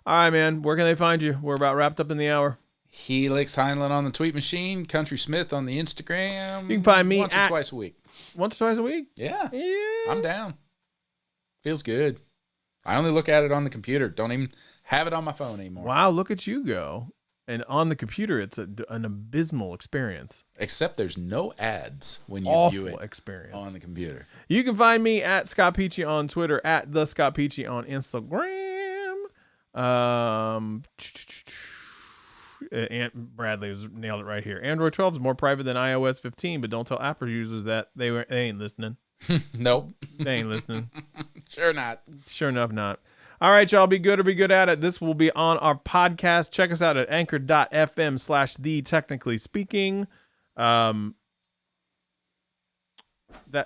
right, man. Where can they find you? We're about wrapped up in the hour. Helix Heinlein on the tweet machine. Country Smith on the Instagram. You can find me once or twice a week. Once or twice a week? Yeah. I'm down. Feels good. I only look at it on the computer. Don't even have it on my phone anymore. Wow, look at you go. And on the computer, it's an abysmal experience. Except there's no ads when you view it experience on the computer. You can find me at Scott Peachy on Twitter, at the Scott Peachy on Instagram. Aunt Bradley has nailed it right here. Android 12 is more private than iOS 15, but don't tell Apple users that. They ain't listening. Nope. They ain't listening. Sure not. Sure enough, not. All right, y'all, be good or be good at it. This will be on our podcast. Check us out at anchor.fm/the technically speaking. That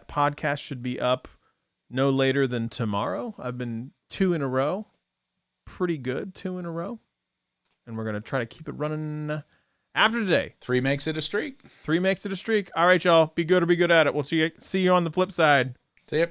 podcast should be up no later than tomorrow. I've been 2 in a row. Pretty good, 2 in a row. And we're going to try to keep it running after today. 3 makes it a streak. 3 makes it a streak. All right, y'all, be good or be good at it. We'll see you on the flip side. See ya.